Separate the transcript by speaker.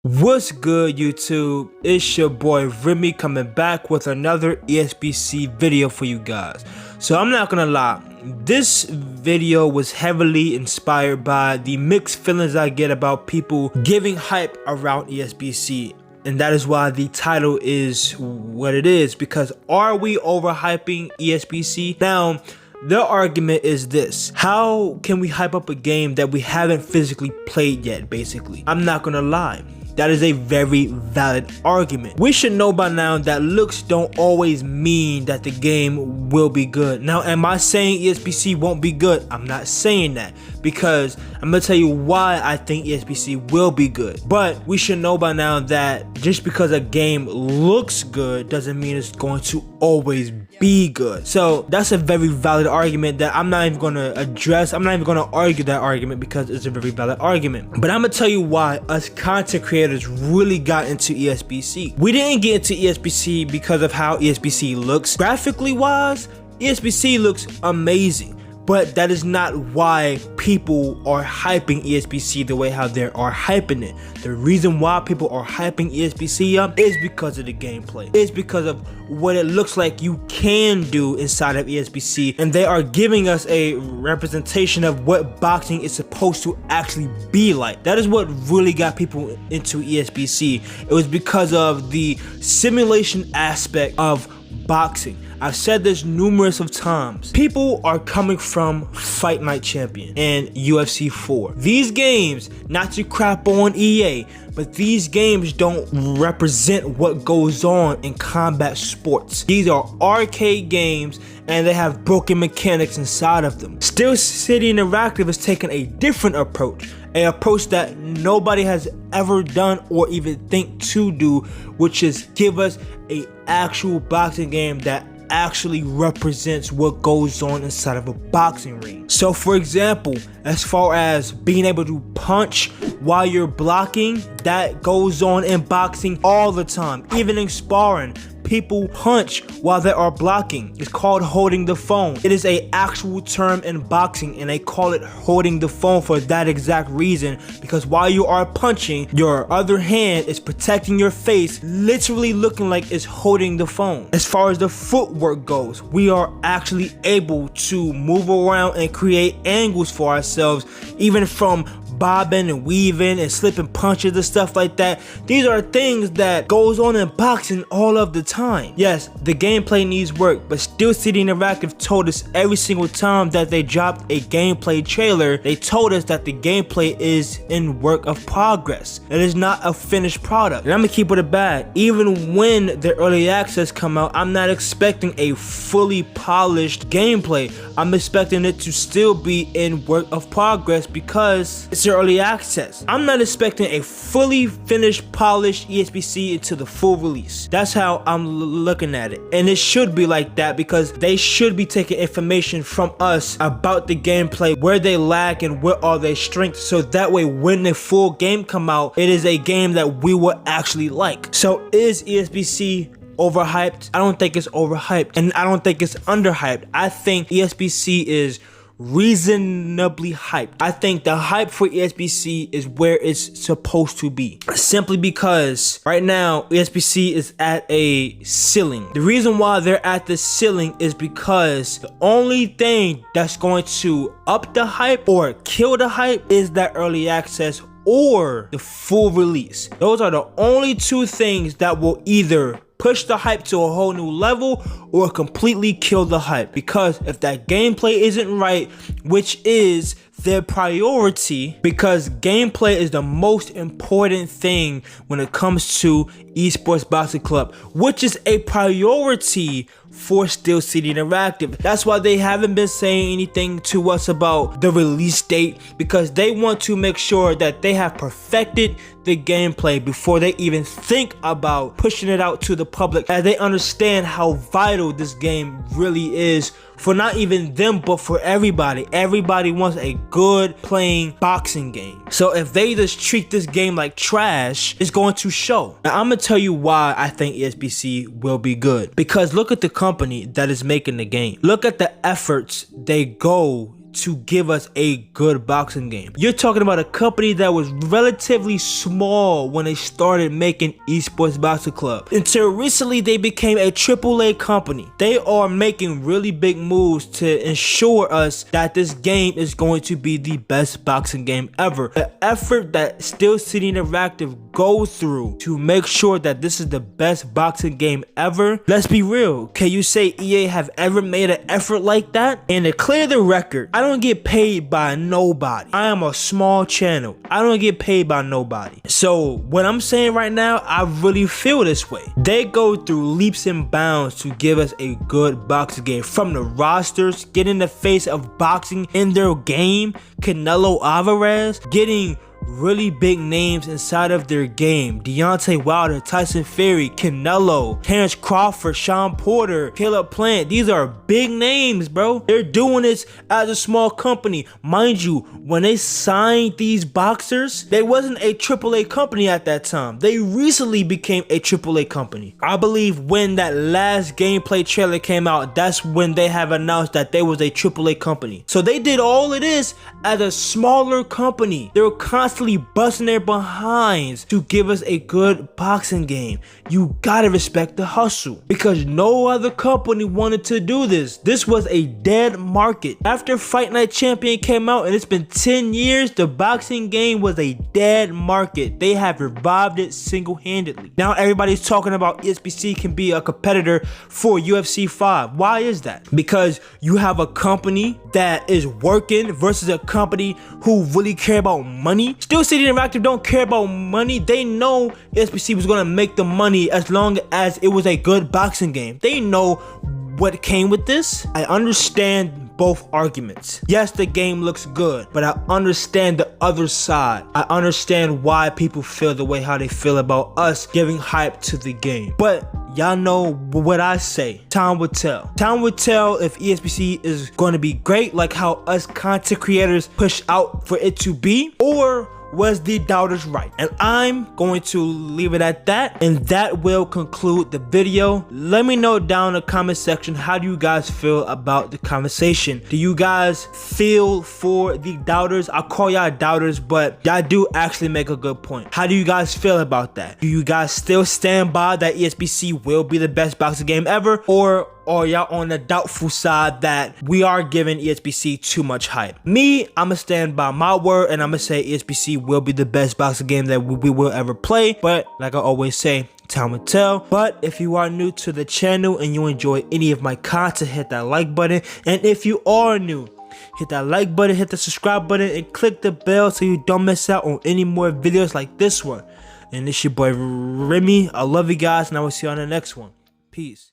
Speaker 1: What's good, YouTube? It's your boy Remy coming back with another ESBC video for you guys. So I'm not gonna lie, this video was heavily inspired by the mixed feelings I get about people giving hype around ESBC. And that is why the title is what it is, because are we overhyping ESBC? Now, their argument is this: how can we hype up a game that we haven't physically played yet, basically? I'm not gonna lie, that is a very valid argument. We should know by now that looks don't always mean that the game will be good. Now, am I saying ESBC won't be good? I'm not saying that, because I'm gonna tell you why I think ESBC will be good. But we should know by now that just because a game looks good doesn't mean it's going to always be good. So that's a very valid argument that I'm not even gonna address. I'm not even gonna argue that argument because it's a very valid argument. But I'm gonna tell you why us content creators really got into ESBC. We didn't get into ESBC because of how ESBC looks. Graphically wise, ESBC looks amazing. But that is not why people are hyping ESBC the way how they are hyping it. The reason why people are hyping ESBC up is because of the gameplay. It's because of what it looks like you can do inside of ESBC. And they are giving us a representation of what boxing is supposed to actually be like. That is what really got people into ESBC. It was because of the simulation aspect of boxing. I've said this numerous of times. People are coming from Fight Night Champion and UFC 4. These games, not to crap on EA, but these games don't represent what goes on in combat sports. These are arcade games and they have broken mechanics inside of them. Steel City Interactive is taking a different approach. An approach that nobody has ever done or even think to do, which is give us a actual boxing game that actually represents what goes on inside of a boxing ring. So for example, as far as being able to punch while you're blocking, that goes on in boxing all the time. Even in sparring, people punch while they are blocking. It's called holding the phone. It is an actual term in boxing and they call it holding the phone for that exact reason, because while you are punching, your other hand is protecting your face, literally looking like it's holding the phone. As far as the footwork goes, we are actually able to move around and create angles for ourselves, even from bobbing and weaving and slipping punches and stuff like that. These are things that goes on in boxing all of the time. Yes, the gameplay needs work, but Steel City Interactive told us every single time that they dropped a gameplay trailer, they told us that the gameplay is in work of progress. It is not a finished product. And I'm gonna keep it a bag. Even when the early access come out, I'm not expecting a fully polished gameplay. I'm expecting it to still be in work of progress because it's early access. I'm not expecting a fully finished, polished ESBC into the full release. That's how I'm looking at it. And it should be like that because they should be taking information from us about the gameplay, where they lack and what are their strengths, so that way when the full game come out, it is a game that we will actually like. So is ESBC overhyped? I don't think it's overhyped, and I don't think it's underhyped. I think ESBC is reasonably hyped. I think the hype for ESBC is where it's supposed to be, simply because right now ESBC is at a ceiling. The reason why they're at the ceiling is because the only thing that's going to up the hype or kill the hype is that early access or the full release. Those are the only two things that will either push the hype to a whole new level or completely kill the hype. Because if that gameplay isn't right, which is their priority, because gameplay is the most important thing when it comes to esports boxing club, which is a priority for Steel City Interactive. That's why they haven't been saying anything to us about the release date, because they want to make sure that they have perfected the gameplay before they even think about pushing it out to the public, as they understand how vital this game really is for not even them, but for everybody. Everybody wants a good playing boxing game. So if they just treat this game like trash, it's going to show. Now I'm gonna tell you why I think ESBC will be good. Because look at the company that is making the game. Look at the efforts they go to give us a good boxing game. You're talking about a company that was relatively small when they started making Esports Boxing Club. Until recently, they became a AAA company. They are making really big moves to ensure us that this game is going to be the best boxing game ever. The effort that Steel City Interactive goes through to make sure that this is the best boxing game ever. Let's be real. Can you say EA have ever made an effort like that? And to clear the record, I don't get paid by nobody. I am a small channel. I don't get paid by nobody. So what I'm saying right now, I really feel this way. They go through leaps and bounds to give us a good boxing game. From the rosters, getting the face of boxing in their game, Canelo Alvarez, getting really big names inside of their game. Deontay Wilder, Tyson Fury, Canelo, Terrence Crawford, Sean Porter, Caleb Plant. These are big names, bro. They're doing this as a small company. Mind you, when they signed these boxers, they wasn't a AAA company at that time. They recently became a AAA company. I believe when that last gameplay trailer came out, that's when they have announced that they was a AAA company. So they did all of this as a smaller company. They were constantly busting their behinds to give us a good boxing game. You gotta respect the hustle, because no other company wanted to do this. This was a dead market. After Fight Night Champion came out, and it's been 10 years, the boxing game was a dead market. They have revived it single-handedly. Now everybody's talking about ESBC can be a competitor for UFC 5. Why is that? Because you have a company that is working versus a company who really care about money. Steel City Interactive don't care about money. They know ESBC was gonna make the money as long as it was a good boxing game. They know what came with this. I understand both arguments. Yes, the game looks good, but I understand the other side. I understand why people feel the way how they feel about us giving hype to the game. But y'all know what I say. Time will tell. Time will tell if ESBC is going to be great like how us content creators push out for it to be, or was the doubters right? And I'm going to leave it at that, and that will conclude the video. Let me know down in the comment section, how do you guys feel about the conversation? Do you guys feel for the doubters? I'll call y'all doubters, but y'all do actually make a good point. How do you guys feel about that? Do you guys still stand by that ESBC will be the best boxing game ever, or are y'all on the doubtful side that we are giving ESBC too much hype? Me, I'ma stand by my word, and I'ma say ESBC will be the best boxing game that we will ever play. But like I always say, time will tell. But if you are new to the channel and you enjoy any of my content, hit that like button. And if you are new, hit that like button, hit the subscribe button, and click the bell so you don't miss out on any more videos like this one. And it's your boy Remy. I love you guys, and I will see you on the next one. Peace.